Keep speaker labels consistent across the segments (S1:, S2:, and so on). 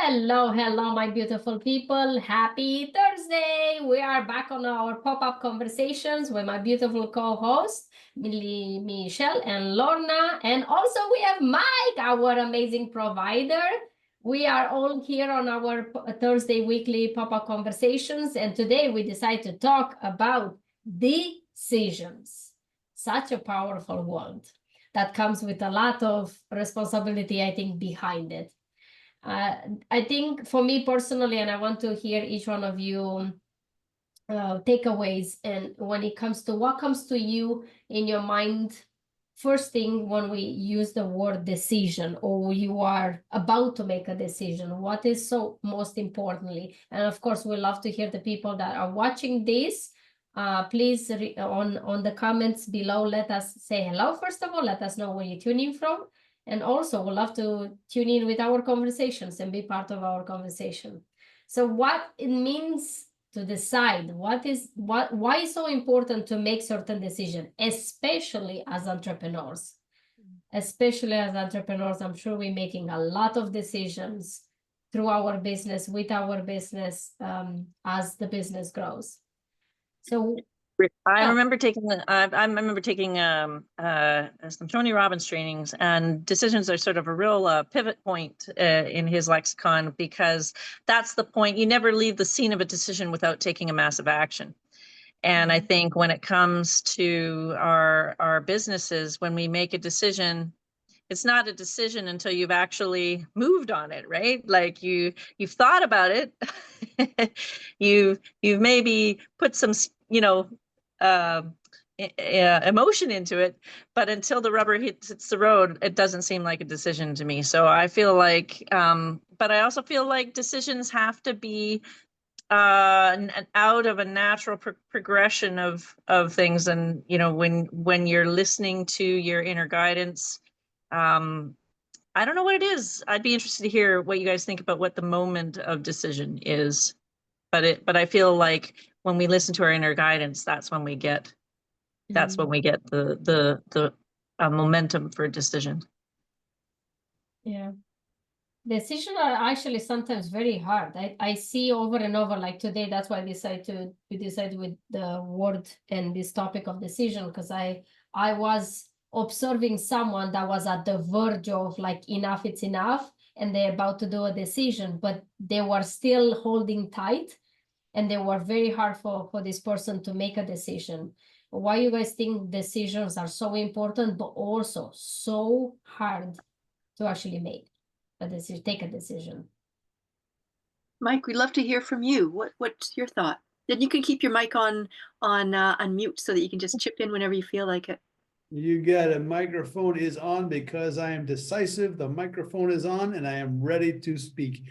S1: Hello, hello, my beautiful people. Happy Thursday. We are back on our pop-up conversations with my beautiful co-host, Michelle and Lorna. And also we have Mike, our amazing provider. We are all here on our Thursday weekly pop-up conversations. And today we decide to talk about decisions. Such a powerful word that comes with a lot of responsibility, I think, behind it. I think for me personally, and I want to hear each one of you takeaways, and when it comes to what comes to you in your mind, first thing when we use the word decision, or you are about to make a decision, what is so most importantly? And of course, we love to hear the people that are watching this. Please on the comments below, let us say hello. First of all, let us know where you're tuning from. And also, we'd love to tune in with our conversations and be part of our conversation. So what it means to decide, why is so important to make certain decisions, especially as entrepreneurs. Especially as entrepreneurs, I'm sure we're making a lot of decisions through our business, with our business, as the business grows. So
S2: I remember taking some Tony Robbins trainings, and decisions are sort of a real pivot point in his lexicon, because that's the point. You never leave the scene of a decision without taking a massive action. And I think when it comes to our businesses, when we make a decision, it's not a decision until you've actually moved on it, right? Like you've thought about it, you've maybe put some, emotion into it, but until the rubber hits the road, it doesn't seem like a decision to me. So I feel like, but I also feel like decisions have to be out of a natural progression of things. And when you're listening to your inner guidance, I don't know what it is. I'd be interested to hear what you guys think about what the moment of decision is. But I feel like when we listen to our inner guidance, that's when we get the momentum for decision.
S1: Yeah. Decisions are actually sometimes very hard. I see over and over, like today, that's why we decided with the word and this topic of decision, because I was observing someone that was at the verge of like, enough, it's enough, and they're about to do a decision, but they were still holding tight, and they were very hard for this person to make a decision. Why you guys think decisions are so important, but also so hard to actually make a decision, take a decision?
S3: Mike, we'd love to hear from you. What's your thought? Then you can keep your mic on mute so that you can just chip in whenever you feel like it.
S4: You got it. Microphone is on because I am decisive. The microphone is on and I am ready to speak.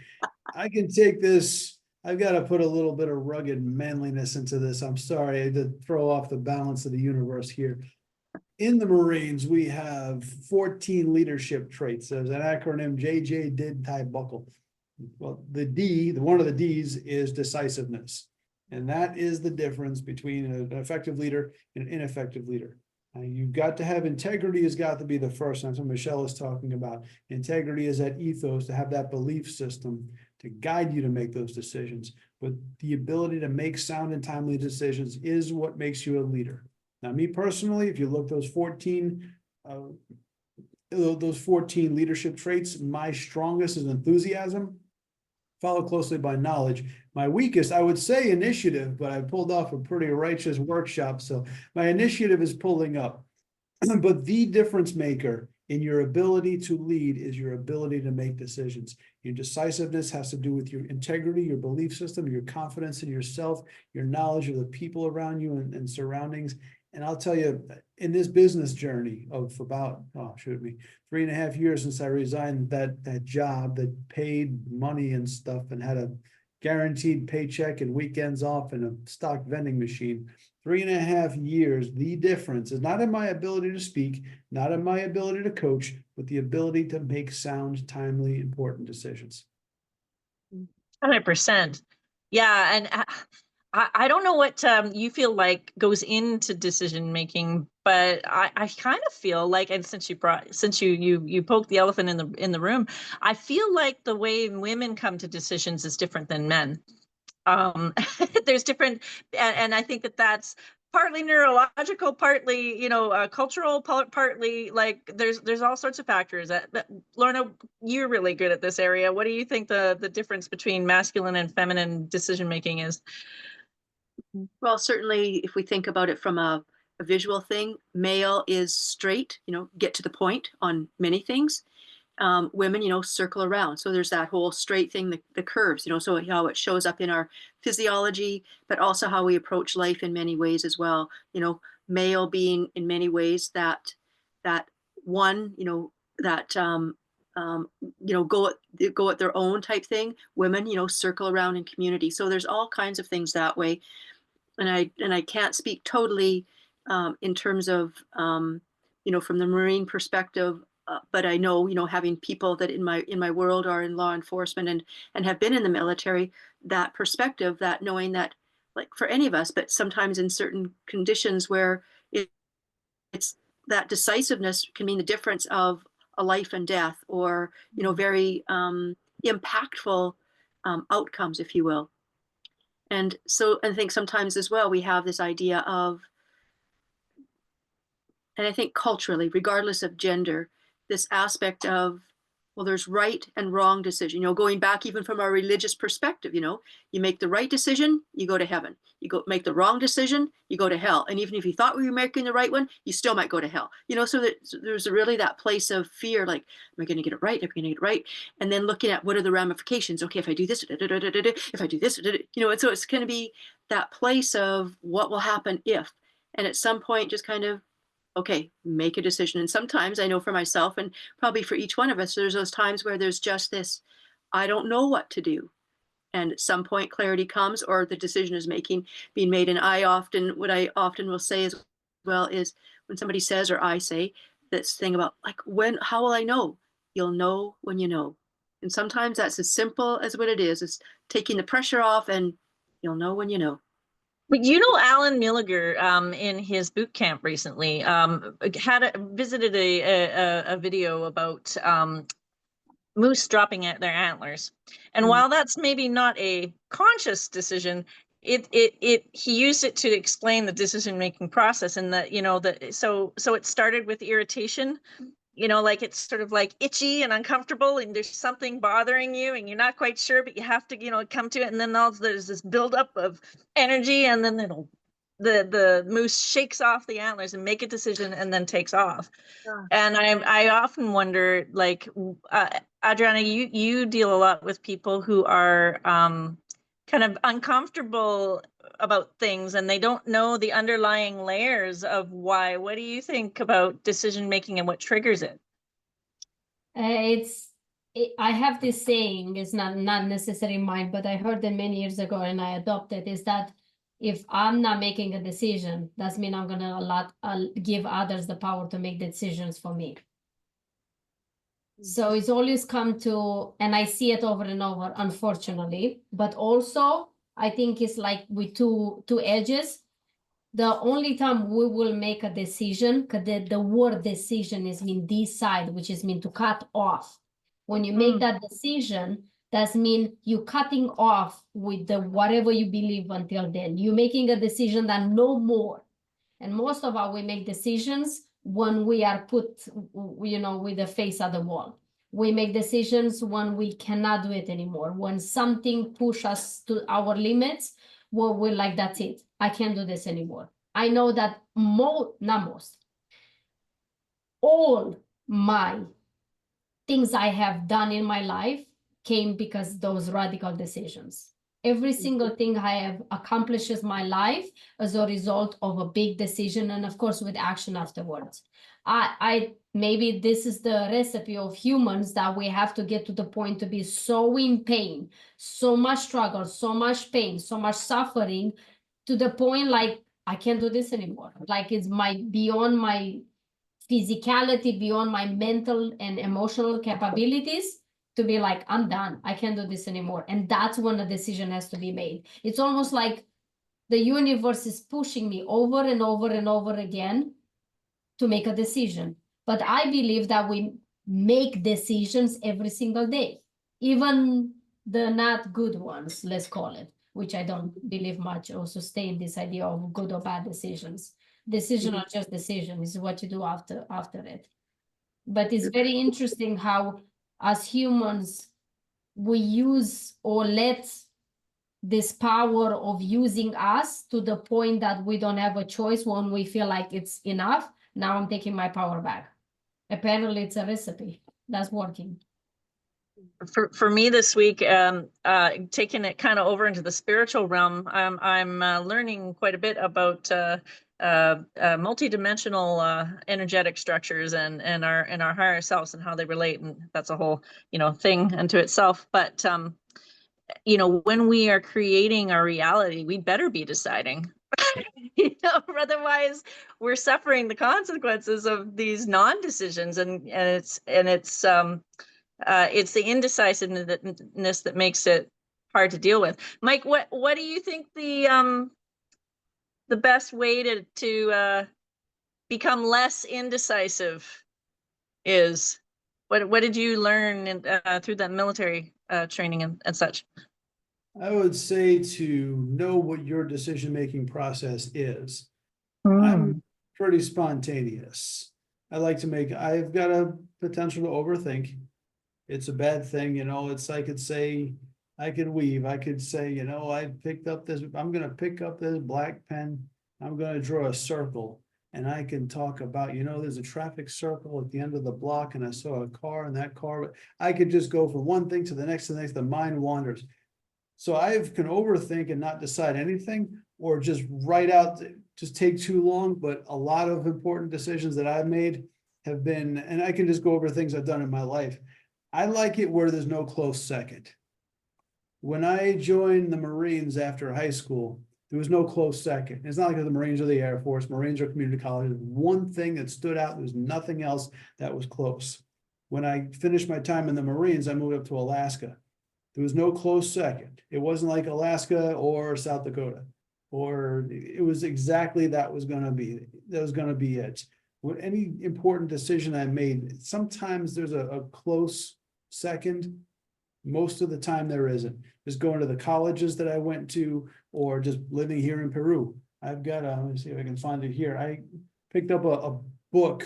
S4: I can take this. I've got to put a little bit of rugged manliness into this. I'm sorry, I had to throw off the balance of the universe here. In the Marines, we have 14 leadership traits. There's an acronym, JJ, did, tie, buckle. Well, one of the D's is decisiveness. And that is the difference between an effective leader and an ineffective leader. You've got to have integrity, has got to be the first. That's what Michelle is talking about. Integrity is that ethos, to have that belief system to guide you to make those decisions. But the ability to make sound and timely decisions is what makes you a leader. Now, me personally, if you look those 14 leadership traits, my strongest is enthusiasm, followed closely by knowledge. My weakest, I would say, initiative, but I pulled off a pretty righteous workshop, so my initiative is pulling up. But the difference maker in your ability to lead is your ability to make decisions. Your decisiveness has to do with your integrity, your belief system, your confidence in yourself, your knowledge of the people around you and surroundings. And I'll tell you, in this business journey of about, 3.5 years since I resigned that job that paid money and stuff and had a guaranteed paycheck and weekends off and a stock vending machine, 3.5 years, the difference is not in my ability to speak, not in my ability to coach, but the ability to make sound, timely, important decisions.
S2: 100%. Yeah. And I don't know what you feel like goes into decision making, but I kind of feel like, and since you poked the elephant in the room, I feel like the way women come to decisions is different than men. There's different, and I think that's partly neurological, partly, you know, cultural, partly like there's all sorts of factors. But Lorna, you're really good at this area. What do you think the difference between masculine and feminine decision making is?
S3: Well, certainly if we think about it from a visual thing, male is straight, you know, get to the point on many things. Women, you know, circle around. So there's that whole straight thing, the curves, you know, so how it shows up in our physiology, but also how we approach life in many ways as well. You know, male being in many ways that one, you know, that you know, go at their own type thing. Women, you know, circle around in community. So there's all kinds of things that way. And I can't speak totally in terms of you know, from the Marine perspective. But I know, you know, having people that in my world are in law enforcement and have been in the military, that perspective, that knowing that, like for any of us, but sometimes in certain conditions where it's that decisiveness can mean the difference of a life and death, or, you know, very impactful outcomes, if you will. And so I think sometimes as well, we have this idea of, and I think culturally, regardless of gender, this aspect of, well, there's right and wrong decision, you know, going back even from our religious perspective, you know, you make the right decision, you go to heaven. You go make the wrong decision, you go to hell. And even if you thought we were making the right one, you still might go to hell. You know, so that there's really that place of fear, like, am I going to get it right? Am I going to get it right? And then looking at what are the ramifications? Okay, if I do this, if I do this, you know, and so it's going to be that place of what will happen if, and at some point just kind of, okay, make a decision. And sometimes I know for myself, and probably for each one of us, there's those times where there's just this, I don't know what to do. And at some point clarity comes, or the decision is being made. And what I often will say as well is, when somebody says, or I say this thing about like, how will I know? You'll know when you know. And sometimes that's as simple as what it is taking the pressure off, and you'll know when you know.
S2: But you know, Alan Milliger, in his boot camp recently, visited a video about moose dropping at their antlers, and while that's maybe not a conscious decision, he used it to explain the decision-making process, and that, you know, that so it started with irritation. You know, like it's sort of like itchy and uncomfortable, and there's something bothering you and you're not quite sure, but you have to, you know, come to it. And then there's this buildup of energy, and then the moose shakes off the antlers and make a decision and then takes off. Yeah. And I often wonder, like, Adriana, you deal a lot with people who are kind of uncomfortable about things, and they don't know the underlying layers of why. What do you think about decision making and what triggers it?
S1: I have this saying, it's not necessarily mine, but I heard it many years ago and I adopted, is that if I'm not making a decision, that means I'm gonna give others the power to make decisions for me. So it's always come to, and I see it over and over, unfortunately, but also I think it's like with two edges. The only time we will make a decision, because the word decision is mean decide, which is mean to cut off. When you make that decision, that means you cutting off with the whatever you believe until then. You're making a decision that no more. And most of we make decisions when we are put, you know, with the face at the wall. We make decisions when we cannot do it anymore. When something pushes us to our limits, well, we're like, that's it. I can't do this anymore. I know that all my things I have done in my life came because those radical decisions. Every single thing I have accomplished in my life as a result of a big decision, and of course with action afterwards. Maybe this is the recipe of humans, that we have to get to the point to be so in pain, so much struggle, so much pain, so much suffering, to the point like, I can't do this anymore. Like it's beyond my physicality, beyond my mental and emotional capabilities, to be like, I'm done. I can't do this anymore. And that's when a decision has to be made. It's almost like the universe is pushing me over and over and over again to make a decision. But I believe that we make decisions every single day, even the not good ones, let's call it, which I don't believe much or sustain this idea of good or bad decisions. Decisions are just decisions, is what you do after it. But it's very interesting how, as humans, we use or let this power of using us to the point that we don't have a choice when we feel like it's enough. Now I'm taking my power back. Apparently it's a recipe that's working.
S2: For me this week, taking it kind of over into the spiritual realm, I'm learning quite a bit about multidimensional energetic structures and our higher selves and how they relate, and that's a whole thing unto itself. But when we are creating our reality, we better be deciding. Otherwise we're suffering the consequences of these non-decisions, and it's the indecisiveness that makes it hard to deal with. Mike, what do you think the best way to become less indecisive is? What did you learn through that military training and such?
S4: I would say to know what your decision-making process is. I'm pretty spontaneous. I've got a potential to overthink. It's a bad thing, it's, I could say, I could weave, I could say, I'm gonna pick up this black pen, I'm gonna draw a circle, and I can talk about, there's a traffic circle at the end of the block, and I saw a car, and that car, I could just go from one thing to the next, the mind wanders. So I can overthink and not decide anything, or just write out, just take too long, but a lot of important decisions that I've made have been, and I can just go over things I've done in my life. I like it where there's no close second. When I joined the Marines after high school, there was no close second. It's not like the Marines or the Air Force, Marines or community college. One thing that stood out, there was nothing else that was close. When I finished my time in the Marines, I moved up to Alaska. There was no close second. It wasn't like Alaska or South Dakota, or it was exactly that was going to be it. With any important decision I made, sometimes there's a close second. Most of the time there isn't. Just going to the colleges that I went to, or just living here in Peru. I've got let me see if I can find it here. I picked up a book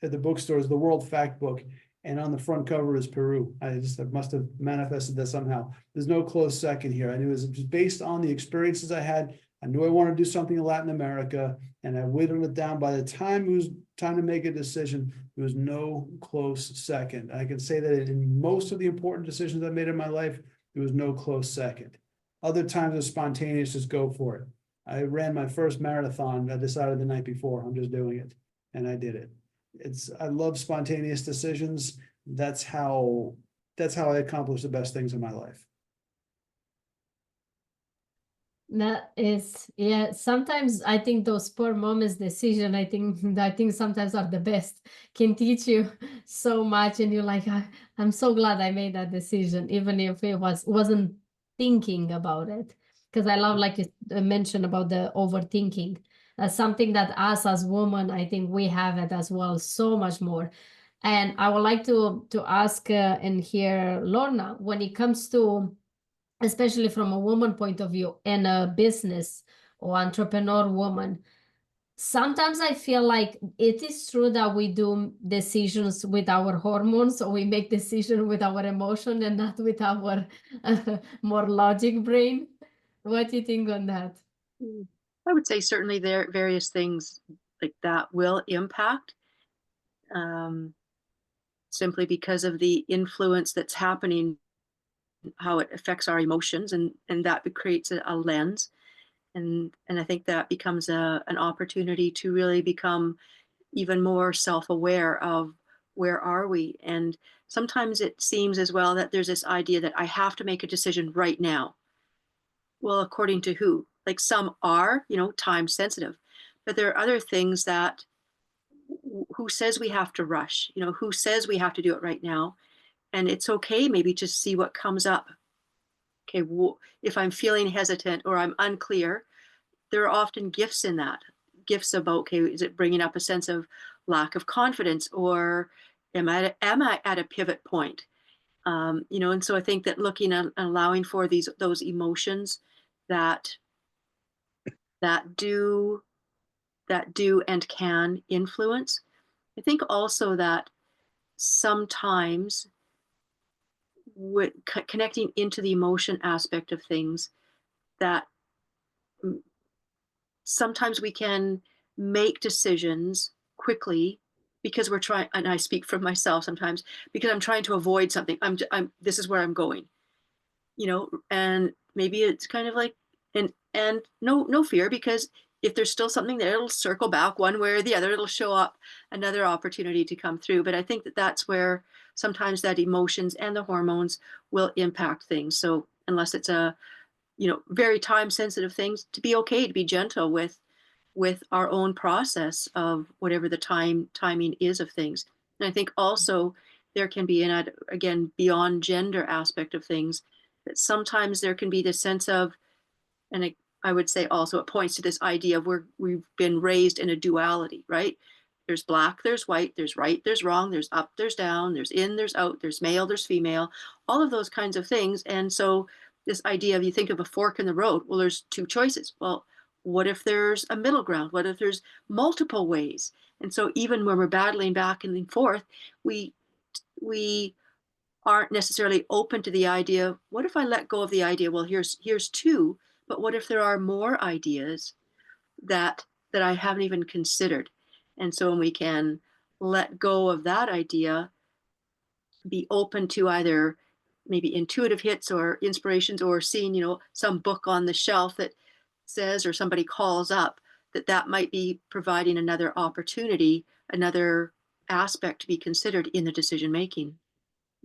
S4: at the bookstores, the World Fact Book, and on the front cover is Peru. I must have manifested that somehow. There's no close second here. I knew it was just based on the experiences I had. I knew I wanted to do something in Latin America, and I whittled it down. By the time it was time to make a decision, there was no close second. I can say that in most of the important decisions I made in my life, there was no close second. Other times it's spontaneous, just go for it. I ran my first marathon. I decided the night before, I'm just doing it, and I did it. I love spontaneous decisions. That's how I accomplish the best things in my life.
S1: That is, yeah, sometimes I think those spur moments decision, I think sometimes are the best, can teach you so much, and you're like, I'm so glad I made that decision, even if it wasn't thinking about it. Because I love, like you mentioned about the overthinking. That's something that us as women, I think we have it as well, so much more. And I would like to ask and hear Lorna, when it comes to, especially from a woman point of view and a business or entrepreneur woman, sometimes I feel like it is true that we do decisions with our hormones, or we make decisions with our emotion and not with our more logic brain. What do you think on that?
S3: I would say certainly there are various things like that will impact, simply because of the influence that's happening, how it affects our emotions, and that creates a lens. And I think that becomes an opportunity to really become even more self-aware of where are we. And sometimes it seems as well that there's this idea that I have to make a decision right now. Well, according to who? Like some are, time sensitive, but there are other things that who says we have to rush? Who says we have to do it right now? And it's okay, maybe just see what comes up. Okay, if I'm feeling hesitant or I'm unclear, there are often gifts in that. Gifts about, okay, is it bringing up a sense of lack of confidence, or am I at a pivot point? You know, and so I think that looking at allowing for those emotions that do and can influence. I think also that sometimes with connecting into the emotion aspect of things, that sometimes we can make decisions quickly because we're trying, and I speak from myself sometimes, because I'm trying to avoid something. This is where I'm going, you know, and maybe it's kind of like, and no fear, because if there's still something there, it'll circle back one way or the other. It'll show up another opportunity to come through. But I think that that's where sometimes that emotions and the hormones will impact things. So unless it's a, you know, very time sensitive things, to be okay, to be gentle with our own process of whatever the timing is of things. And I think also there can be, and again, beyond gender aspect of things, that sometimes there can be this sense of, and I would say also it points to this idea of we've been raised in a duality, right? There's black, there's white, there's right, there's wrong, there's up, there's down, there's in, there's out, there's male, there's female, all of those kinds of things. And so this idea of, you think of a fork in the road, well, there's two choices. Well, what if there's a middle ground? What if there's multiple ways? And so even when we're battling back and forth, we aren't necessarily open to the idea, what if I let go of the idea, well, here's two, but what if there are more ideas that I haven't even considered? And so when we can let go of that idea, be open to either maybe intuitive hits or inspirations, or seeing, you know, some book on the shelf that says, or somebody calls up, that might be providing another opportunity, another aspect to be considered in the decision making.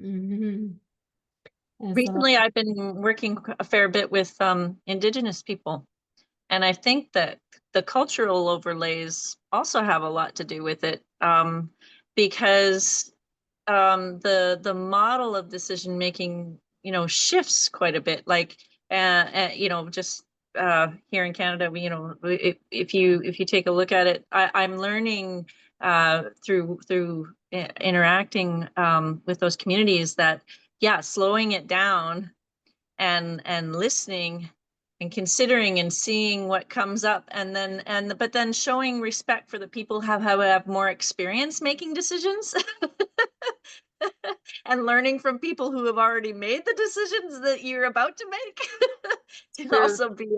S1: Mm-hmm.
S2: Recently, I've been working a fair bit with Indigenous people, and I think that the cultural overlays also have a lot to do with it, because the model of decision making, you know, shifts quite a bit. Like, you know, just here in Canada, we, you know, if you take a look at it, I'm learning through interacting with those communities that, yeah, slowing it down and listening and considering and seeing what comes up, but then showing respect for the people who have more experience making decisions. And learning from people who have already made the decisions that you're about to make can
S3: True.
S2: also be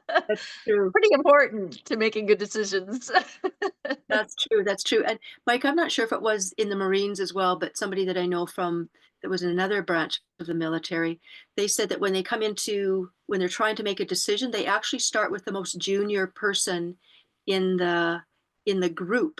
S3: That's true.
S2: pretty important to making good decisions.
S3: That's true. That's true. And Mike, I'm not sure if it was in the Marines as well, but somebody that I know from that was in another branch of the military, they said that when they're trying to make a decision, they actually start with the most junior person in the group,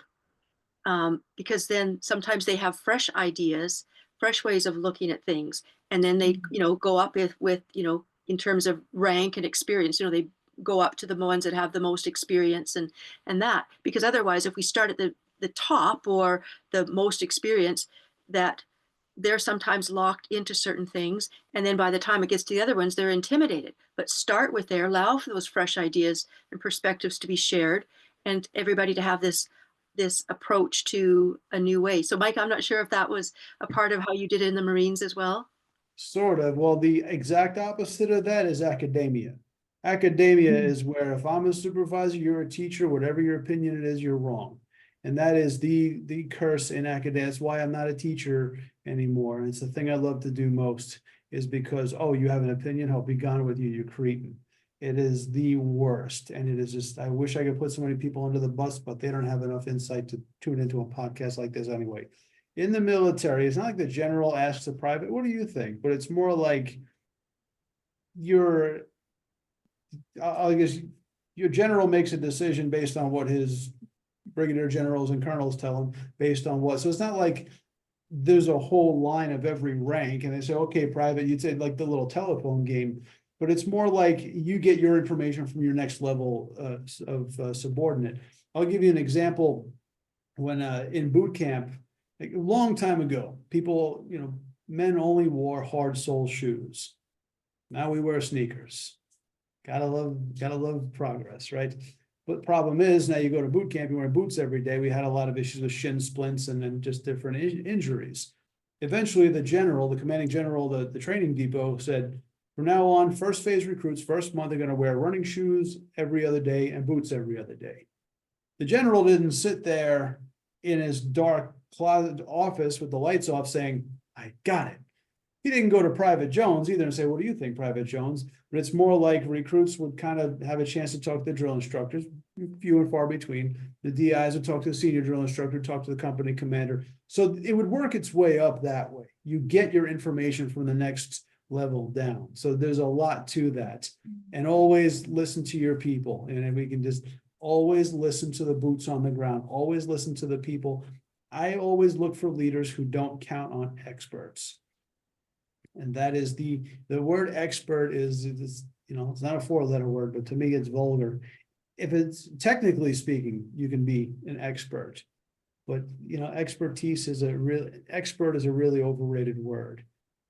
S3: because then sometimes they have fresh ideas, fresh ways of looking at things, and then they, you know, go up with you know, in terms of rank and experience, you know, they go up to the ones that have the most experience, and that, because otherwise, if we start at the top or the most experience, that they're sometimes locked into certain things, and then by the time it gets to the other ones, they're intimidated. But start with there, allow for those fresh ideas and perspectives to be shared, and everybody to have this approach to a new way. So Mike, I'm not sure if that was a part of how you did it in the Marines as well.
S4: Sort of. Well, the exact opposite of that is academia. Academia is where if I'm a supervisor, you're a teacher, whatever your opinion it is, you're wrong. And that is the curse in academia. That's why I'm not a teacher anymore. And it's the thing I love to do most, is because, oh, you have an opinion, I'll be gone with you, you're cretin. It is the worst. And it is just, I wish I could put so many people under the bus, but they don't have enough insight to tune into a podcast like this anyway. In the military, it's not like the general asks a private, what do you think? But it's more like I guess your general makes a decision based on what his brigadier generals and colonels tell him, based on what. So it's not like there's a whole line of every rank and they say, okay, private, you'd say like the little telephone game, but it's more like you get your information from your next level of subordinate. I'll give you an example. When in boot camp, like a long time ago, people, you know, men only wore hard sole shoes. Now we wear sneakers. Gotta love progress, right? But the problem is now you go to boot camp, you wear boots every day. We had a lot of issues with shin splints and then just different injuries. Eventually, the commanding general, the training depot said, from now on, first phase recruits, first month, they're going to wear running shoes every other day and boots every other day. The general didn't sit there in his dark closet office with the lights off saying, I got it. He didn't go to Private Jones either and say, what do you think, Private Jones? But it's more like recruits would kind of have a chance to talk to the drill instructors, few and far between. The DIs would talk to the senior drill instructor, talk to the company commander. So it would work its way up that way. You get your information from the next level down. So there's a lot to that. And always listen to your people. And we can just always listen to the boots on the ground, always listen to the people. I always look for leaders who don't count on experts. And that is the word expert is, you know, it's not a 4-letter word, but to me it's vulgar. If it's technically speaking, you can be an expert, but you know, expertise is a really overrated word.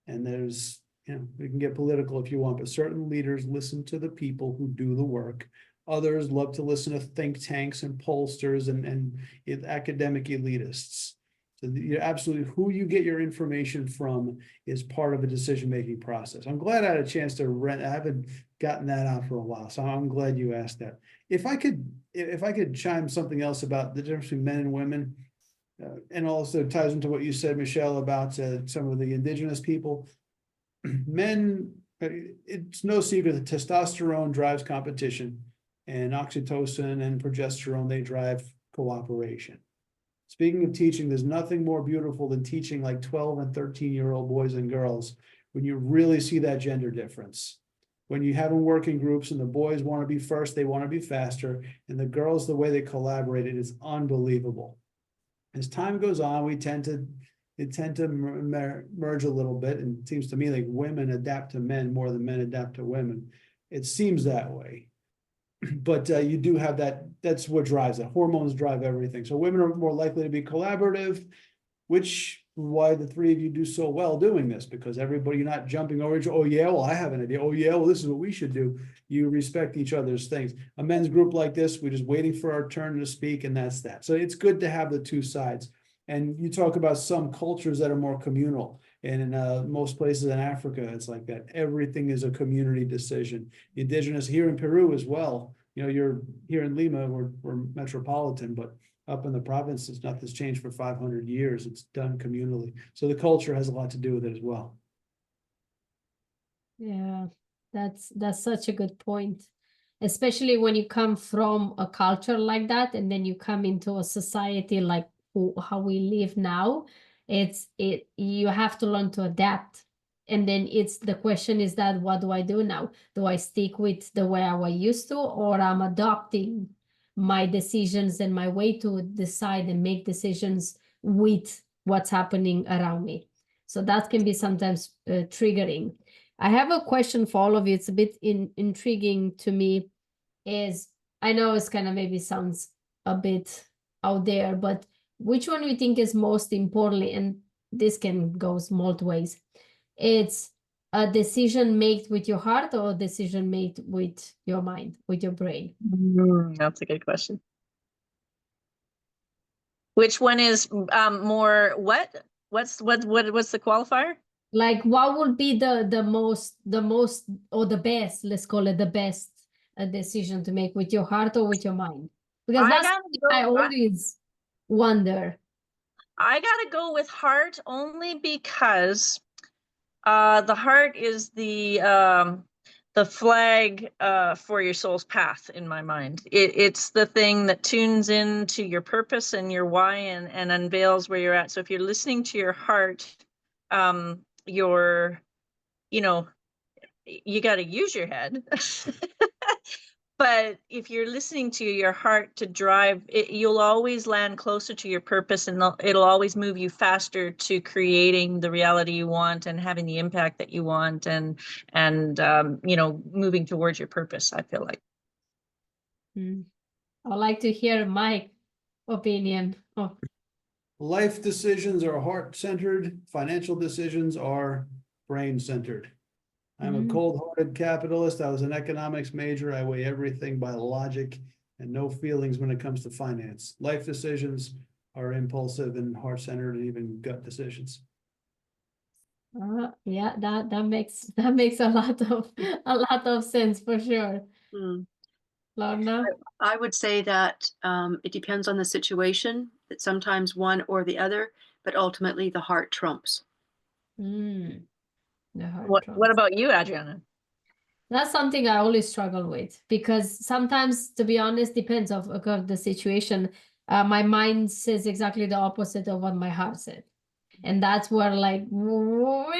S4: And there's, you know, we can get political if you want, but certain leaders listen to the people who do the work. Others love to listen to think tanks and pollsters and academic elitists. So you're absolutely, who you get your information from is part of the decision-making process. I'm glad I had a chance to I haven't gotten that out for a while, so I'm glad you asked that. If I could chime something else about the difference between men and women, and also ties into what you said, Michelle, about some of the indigenous people. Men, it's no secret that testosterone drives competition, and oxytocin and progesterone, they drive cooperation. Speaking of teaching, there's nothing more beautiful than teaching like 12 and 13-year-old boys and girls when you really see that gender difference. When you have them working groups and the boys want to be first, they want to be faster, and the girls, the way they collaborate, it is unbelievable. As time goes on, we tend to merge a little bit, and it seems to me like women adapt to men more than men adapt to women. It seems that way. But you do have that, that's what drives it. Hormones drive everything. So women are more likely to be collaborative, which why the three of you do so well doing this, because everybody, you're not jumping over, oh yeah, well, I have an idea. Oh yeah, well, this is what we should do. You respect each other's things. A men's group like this, we're just waiting for our turn to speak, and that's that. So it's good to have the two sides. And you talk about some cultures that are more communal. And in most places in Africa, it's like that. Everything is a community decision. Indigenous here in Peru as well. You know, you're here in Lima, we're metropolitan, but up in the provinces, nothing's changed for 500 years. It's done communally. So the culture has a lot to do with it as well.
S1: Yeah, that's such a good point. Especially when you come from a culture like that, and then you come into a society like how we live now. You have to learn to adapt. And then the question is that, what do I do now? Do I stick with the way I was used to, or I'm adopting my decisions and my way to decide and make decisions with what's happening around me? So that can be sometimes triggering. I have a question for all of you. It's a bit intriguing to me. I know it's kind of maybe sounds a bit out there, but which one do you think is most importantly? And this can go multiple ways. It's a decision made with your heart, or a decision made with your mind, with your brain?
S2: That's a good question. Which one is more what? What's the qualifier?
S1: Like, what would be the most or the best, let's call it the best decision to make, with your heart or with your mind? Because that's I always wonder.
S2: I gotta go with heart, only because the heart is the flag for your soul's path in my mind. It's the thing that tunes into your purpose and your why and unveils where you're at. So if you're listening to your heart, you got to use your head. But if you're listening to your heart to drive, you'll always land closer to your purpose, and it'll always move you faster to creating the reality you want and having the impact that you want, and moving towards your purpose, I feel like.
S1: I'd like to hear Mike's opinion. Oh.
S4: Life decisions are heart-centered. Financial decisions are brain-centered. I'm a cold-hearted capitalist. I was an economics major. I weigh everything by logic and no feelings when it comes to finance. Life decisions are impulsive and heart-centered and even gut decisions.
S1: Yeah, that makes a lot of sense for sure.
S3: Mm.
S1: Lorna?
S3: I would say that it depends on the situation, that sometimes one or the other, but ultimately the heart trumps.
S1: The heart
S2: What
S1: trumps.
S2: about you, Adriana?
S1: That's something I always struggle with, because sometimes, to be honest, depends of the situation. My mind says exactly the opposite of what my heart said. And that's where, like, which one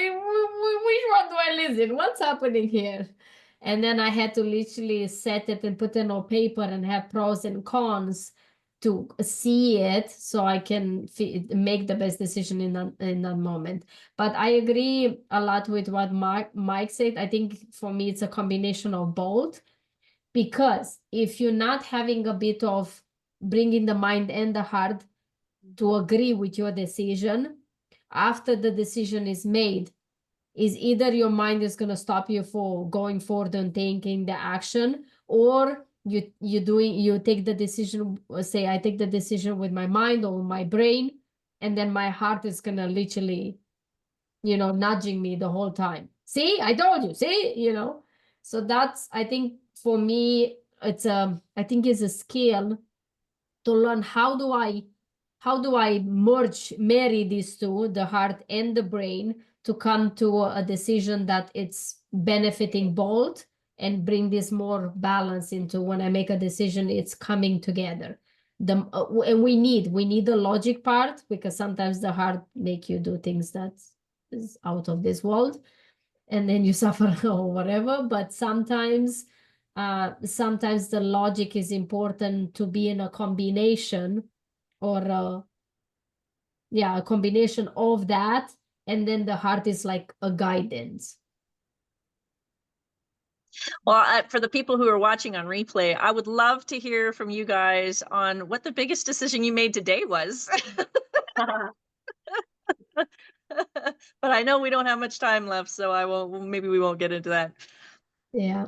S1: do I listen? What's happening here? And then I had to literally set it and put it on paper and have pros and cons to see it, so I can make the best decision in that moment. But I agree a lot with what Mike said. I think for me, it's a combination of both, because if you're not having a bit of bringing the mind and the heart to agree with your decision, after the decision is made, is either your mind is going to stop you for going forward and taking the action, or you take the decision, say I take the decision with my mind or my brain, and then my heart is going to literally, nudging me the whole time. See, I told you, see, so that's, I think for me, I think it's a skill to learn how do I marry these two, the heart and the brain, to come to a decision that it's benefiting both, and bring this more balance into when I make a decision, it's coming together. And we need the logic part, because sometimes the heart make you do things that is out of this world, and then you suffer or whatever. But sometimes the logic is important to be in a combination, or a combination of that, and then the heart is like a guidance.
S2: Well, for the people who are watching on replay, I would love to hear from you guys on what the biggest decision you made today was. But I know we don't have much time left, so maybe we won't get into that.
S1: Yeah.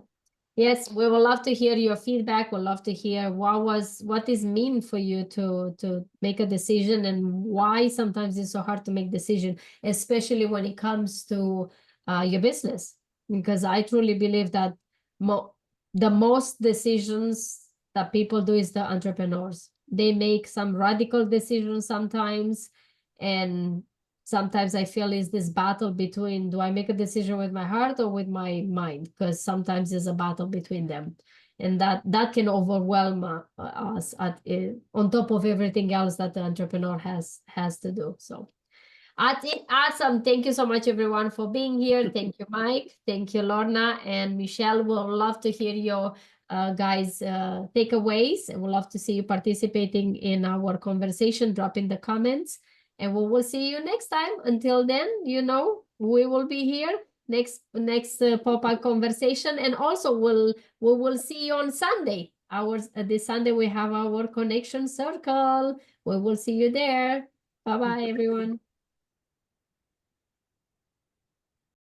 S1: Yes, we would love to hear your feedback. We'd love to hear what is mean for you to make a decision, and why sometimes it's so hard to make decision, especially when it comes to your business. Because I truly believe that the most decisions that people do is the entrepreneurs. They make some radical decisions sometimes, and sometimes I feel is this battle between, do I make a decision with my heart or with my mind? Because sometimes there's a battle between them, and that can overwhelm us on top of everything else that the entrepreneur has to do. So awesome. Thank you so much, everyone, for being here. Thank you, Mike. Thank you, Lorna and Michelle. We'll love to hear your guys' takeaways, and we'll love to see you participating in our conversation. Drop in the comments, and we will see you next time. Until then, we will be here next pop-up conversation, and also we will see you on Sunday. This Sunday we have our connection circle. We will see you there. Bye-bye, everyone.